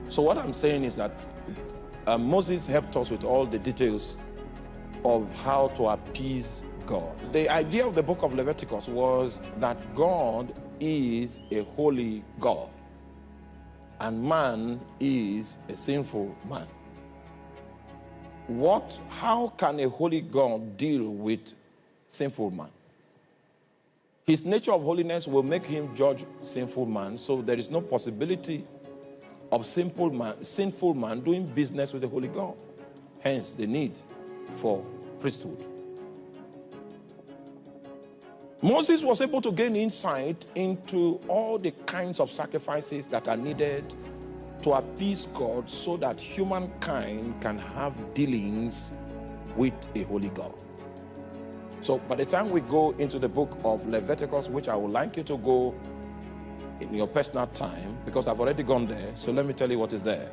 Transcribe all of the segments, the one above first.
So what I'm saying is that Moses helped us with all the details of how to appease God. The idea of the book of Leviticus was that God is a holy God and man is a sinful man. How can a holy God deal with sinful man? His nature of holiness will make him judge sinful man, so there is no possibility of sinful man doing business with the holy God. Hence the need for priesthood. Moses was able to gain insight into all the kinds of sacrifices that are needed to appease God so that humankind can have dealings with a holy God. So by the time we go into the book of Leviticus, which I would like you to go in your personal time, because I've already gone there, so let me tell you what is there.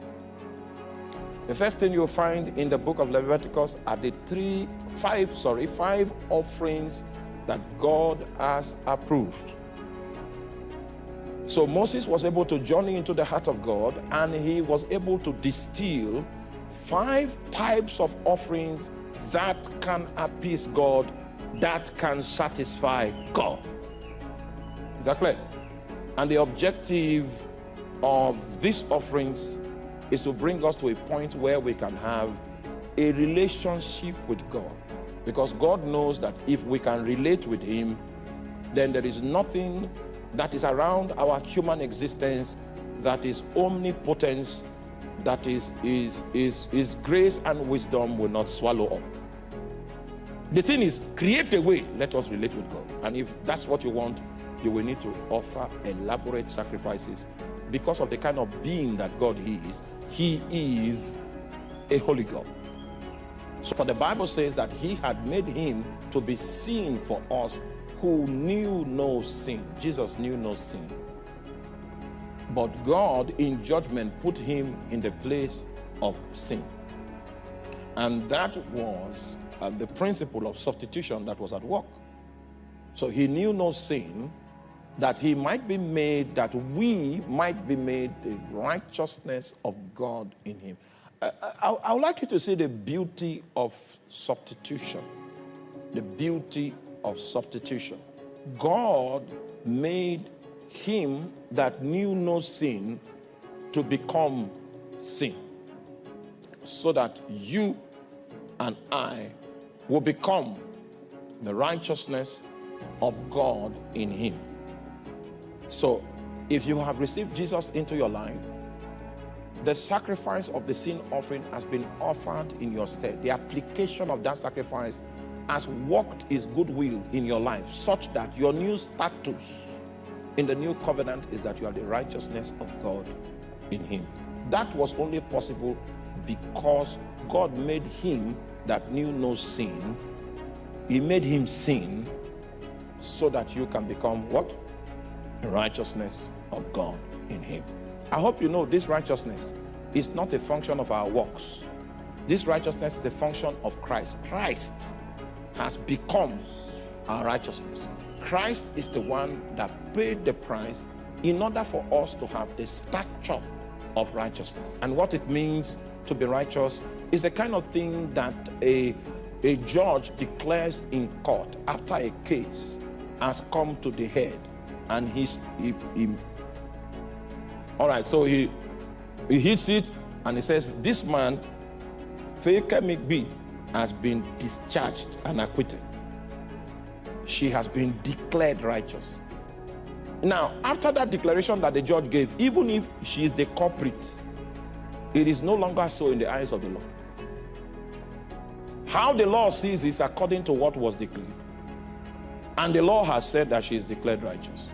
The first thing you'll find in the book of Leviticus are the five offerings that God has approved. So Moses was able to journey into the heart of God, and he was able to distill 5 types of offerings that can appease God, that can satisfy God. Is that clear? And the objective of these offerings is to bring us to a point where we can have a relationship with God. Because God knows that if we can relate with him, then there is nothing that is around our human existence that is omnipotence, that is grace and wisdom will not swallow up. The thing is, create a way, let us relate with God. And if that's what you want, you will need to offer elaborate sacrifices because of the kind of being that God is. He is a holy God. So for the Bible says that he had made him to be sin for us who knew no sin. Jesus knew no sin. But God in judgment put him in the place of sin. And that was the principle of substitution that was at work. So he knew no sin, that he might be made, that we might be made the righteousness of God in him. I would like you to see the beauty of substitution. The beauty of substitution. God made him that knew no sin to become sin, so that you and I will become the righteousness of God in him. So if you have received Jesus into your life, the sacrifice of the sin offering has been offered in your stead. The application of that sacrifice has worked his goodwill in your life, such that your new status in the new covenant is that you are the righteousness of God in him. That was only possible because God made him that knew no sin. He made him sin so that you can become what? The righteousness of God in him. I hope you know this righteousness is not a function of our works. This righteousness is a function of Christ. Christ has become our righteousness. Christ is the one that paid the price in order for us to have the stature of righteousness. And what it means to be righteous is the kind of thing that a judge declares in court after a case has come to the head, and all right, so he hits it and he says, this man, Fekemikbi, has been discharged and acquitted. She has been declared righteous. Now, after that declaration that the judge gave, even if she is the culprit, it is no longer so in the eyes of the law. How the law sees is according to what was declared. And the law has said that she is declared righteous.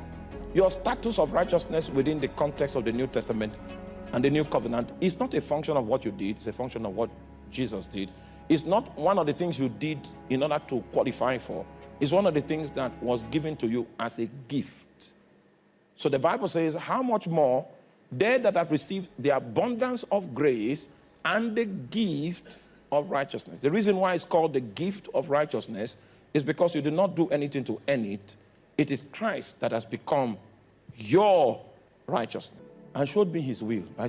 Your status of righteousness within the context of the New Testament and the New Covenant is not a function of what you did, it's a function of what Jesus did. It's not one of the things you did in order to qualify for. It's one of the things that was given to you as a gift. So the Bible says, how much more they that have received the abundance of grace and the gift of righteousness. The reason why it's called the gift of righteousness is because you did not do anything to earn it. It is Christ that has become your righteousness and showed me his will, right?